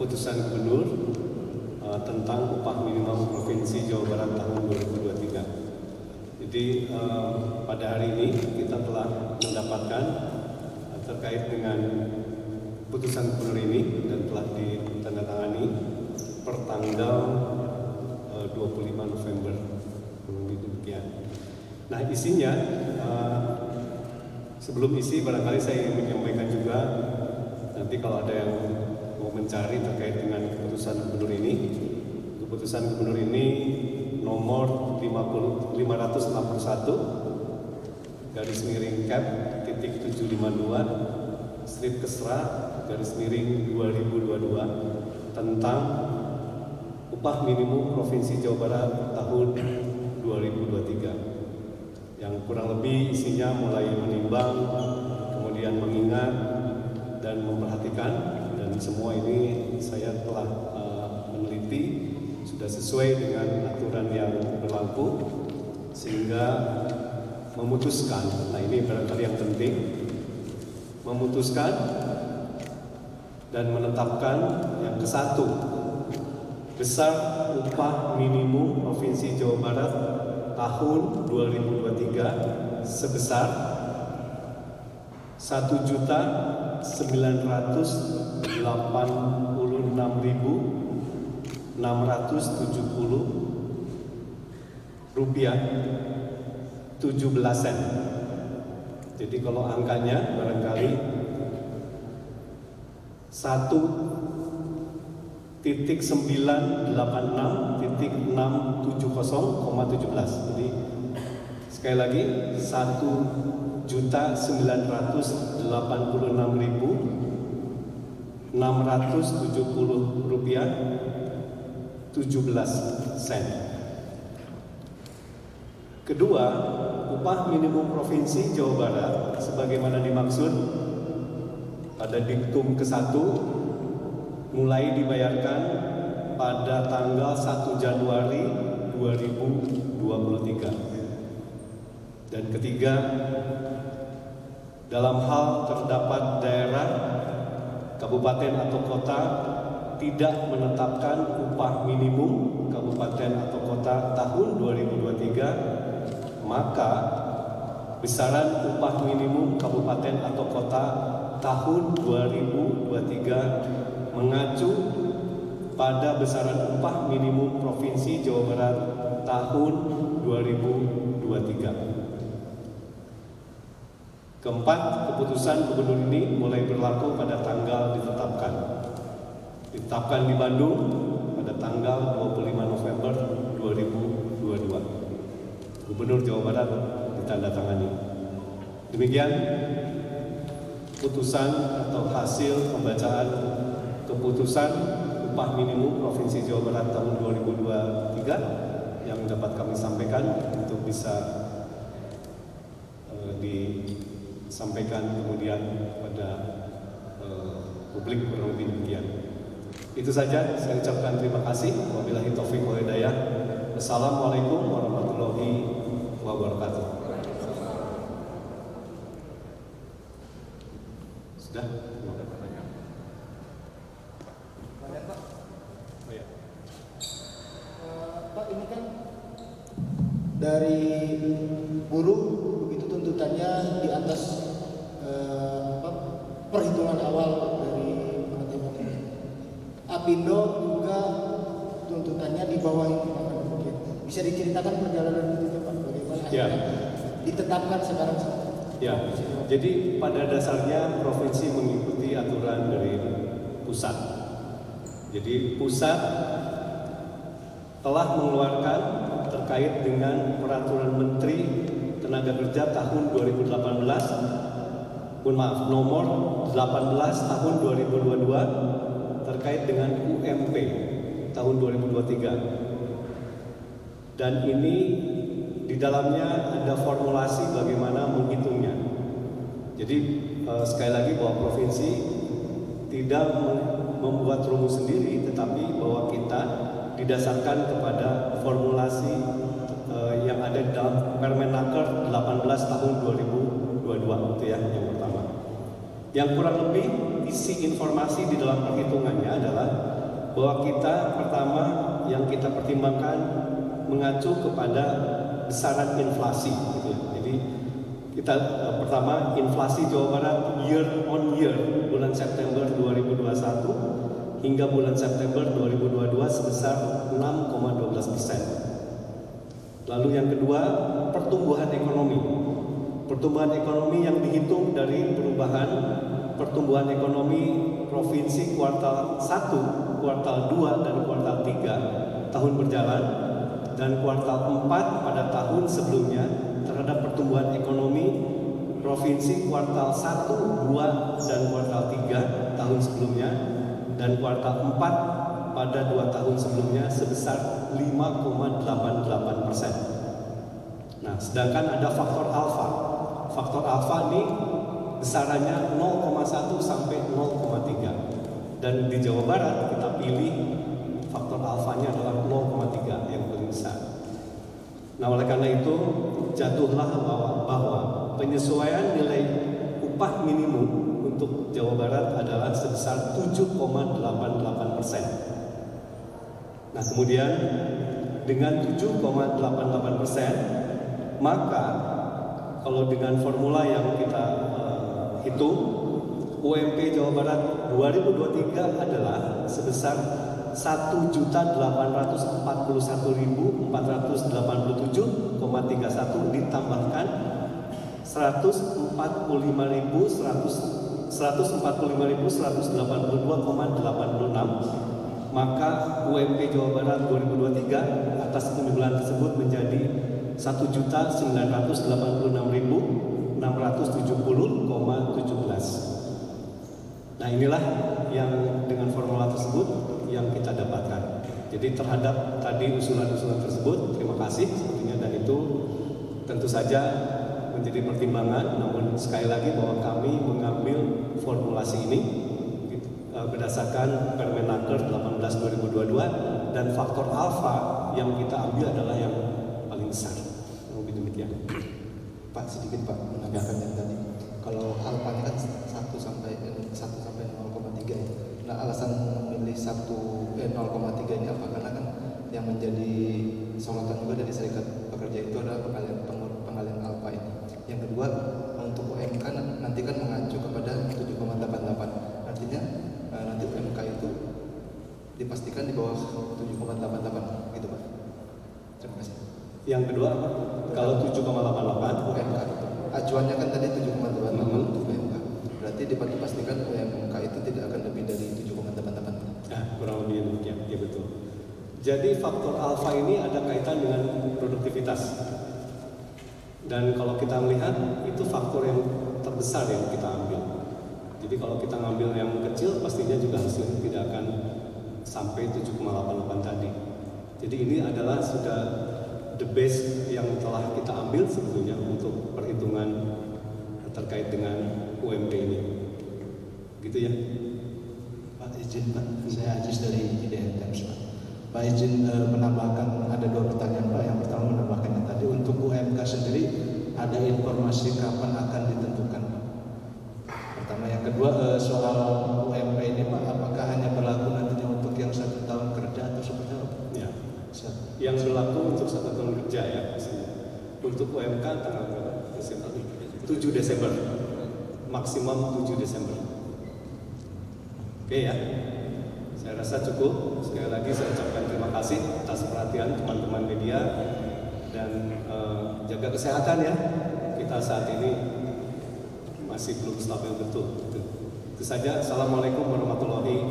keputusan gubernur tentang upah minimum Provinsi Jawa Barat tahun 2023. Jadi pada hari ini kita telah mendapatkan terkait dengan keputusan gubernur ini dan telah ditandatangani per tanggal 25 November. Demikian. Nah, isinya sebelum isi barangkali saya ingin menyampaikan juga, nanti kalau ada yang mau mencari terkait dengan keputusan gubernur ini. Keputusan gubernur ini nomor 561 garis miring cap titik 752 strip kesra garis miring 2022 tentang upah minimum Provinsi Jawa Barat tahun 2023, yang kurang lebih isinya mulai menimbang, kemudian mengingat dan memperhatikan, dan semua ini saya telah meneliti sudah sesuai dengan aturan yang berlaku sehingga memutuskan. Nah, ini barangkali yang penting, memutuskan dan menetapkan yang ke-1, besar upah minimum Provinsi Jawa Barat tahun 2023 sebesar Rp1.986.670.17. Jadi kalau angkanya barangkali 1.986.670,17. Jadi sekali lagi 1.986.670 rupiah 17 sen. Kedua, upah minimum Provinsi Jawa Barat sebagaimana dimaksud pada diktum ke-1 mulai dibayarkan pada tanggal 1 Januari 2023. Dan ketiga, dalam hal terdapat daerah, kabupaten atau kota tidak menetapkan upah minimum kabupaten atau kota tahun 2023, maka besaran upah minimum kabupaten atau kota tahun 2023 mengacu pada besaran upah minimum Provinsi Jawa Barat tahun 2023. Keempat, keputusan gubernur ini mulai berlaku pada tanggal ditetapkan di Bandung pada tanggal 25 November 2022. Gubernur Jawa Barat ditandatangani. Demikian putusan atau hasil pembacaan keputusan upah minimum Provinsi Jawa Barat tahun 2023 yang dapat kami sampaikan untuk bisa disampaikan kemudian pada publik kurang lebih demikian. Itu saja, saya ucapkan terima kasih. Wabillahi taufiq wal hidayah. Assalamualaikum warahmatullahi wabarakatuh. Sudah? Pak, ini kan dari buruh begitu tuntutannya di atas perhitungan awal dari penentuan ini. Apindo juga tuntutannya di bawah itu. Bisa diceritakan perjalanan itu Pak, bagaimana Ya. Ditetapkan sekarang? Ya, jadi pada dasarnya provinsi mengikuti aturan dari pusat. Jadi pusat telah mengeluarkan terkait dengan peraturan Menteri Tenaga Kerja tahun 2018, nomor 18 tahun 2022 terkait dengan UMP tahun 2023. Dan ini di dalamnya ada formulasi bagaimana menghitungnya. Jadi sekali lagi bahwa provinsi tidak membuat rumus sendiri, tetapi bahwa kita didasarkan kepada formulasi yang ada di dalam Permenaker 18 tahun 2022 itu ya yang pertama. Yang kurang lebih isi informasi di dalam perhitungannya adalah bahwa kita pertama yang kita pertimbangkan mengacu kepada besaran inflasi gitu ya. Jadi kita pertama inflasi Jawa Barat year on year bulan September 2021 hingga bulan September 2022 sebesar 6,12%. Lalu yang kedua, pertumbuhan ekonomi. Pertumbuhan ekonomi yang dihitung dari perubahan pertumbuhan ekonomi provinsi kuartal 1, kuartal 2, dan kuartal 3 tahun berjalan, dan kuartal 4 pada tahun sebelumnya terhadap pertumbuhan ekonomi provinsi kuartal 1, 2, dan kuartal 3 tahun sebelumnya, dan kuartal 4 pada 2 tahun sebelumnya sebesar 5,88%. Nah, sedangkan ada faktor alfa. Faktor alfa ini besarannya 0,1 sampai 0,3. Dan di Jawa Barat kita pilih faktor alfanya adalah 0,3 yang paling besar. Nah, oleh karena itu jatuhlah bahwa penyesuaian nilai upah minimum untuk Jawa Barat adalah sebesar 7,88%. Nah, kemudian dengan 7,88%, maka kalau dengan formula yang kita hitung, UMP Jawa Barat 2023 adalah sebesar 1.841.487,31 ditambahkan 145.182,86, maka UMP Jawa Barat 2023 atas penjualan tersebut menjadi 1.986.670,17. Nah, inilah yang dengan formula tersebut yang kita dapatkan. Jadi terhadap tadi usulan-usulan tersebut, terima kasih sebetulnya, dan itu tentu saja menjadi pertimbangan. Namun sekali lagi bahwa kami mengambil formulasi ini berdasarkan Permenaker 18/2022, dan faktor alfa yang kita ambil adalah yang paling besar. Mungkin demikian. Pak, sedikit Pak menambahkan yang tadi. Kalau alfanya kan 1 sampai 0,3. Nah, alasan memilih 0,3 ini apa? Karena kan yang menjadi sorotan juga dari Serikat Pekerja itu adalah pengalihan alfa ini. Yang kedua, untuk UMK nanti kan mengacu kepada 7,88. Artinya nanti UMK itu dipastikan di bawah 7,88 gitu Pak. Terima kasih. Yang kedua apa? Kalau 7,88 UMK itu. Acuannya kan tadi 7,88 untuk UMK. Berarti dipastikan UMK itu tidak akan lebih dari 7,88. Nah, kurang lebih demikian, ya betul. Jadi faktor alfa ini ada kaitan dengan produktivitas. Dan kalau kita melihat itu faktor yang terbesar yang kita ambil. Jadi kalau kita ngambil yang kecil, pastinya juga hasilnya tidak akan sampai 7,88 tadi. Jadi ini adalah sudah the base yang telah kita ambil sebetulnya untuk perhitungan terkait dengan UMP ini. Gitu ya. Pak izin Pak, saya Ajis dari IDN Times Pak. Pak izin menambahkan, ada 2 pertanyaan Pak. Yang pertama menambahkan yang tadi, untuk UMK sendiri ada informasi kapan akan ditentukan Pak? Pertama. Yang kedua soal UMP ini Pak, apakah hanya berlaku nantinya untuk yang 1 tahun kerja atau seperti apa? Ya. Yang berlaku untuk 1 tahun kerja ya. Untuk UMK tanggal berapa? 7 Desember. Maksimum 7 Desember. Oke ya. Saya rasa cukup. Sekali lagi saya ucapkan terima kasih atas perhatian teman-teman media, dan jaga kesehatan ya. Kita saat ini masih belum stabil betul. Itu saja. Assalamualaikum warahmatullahi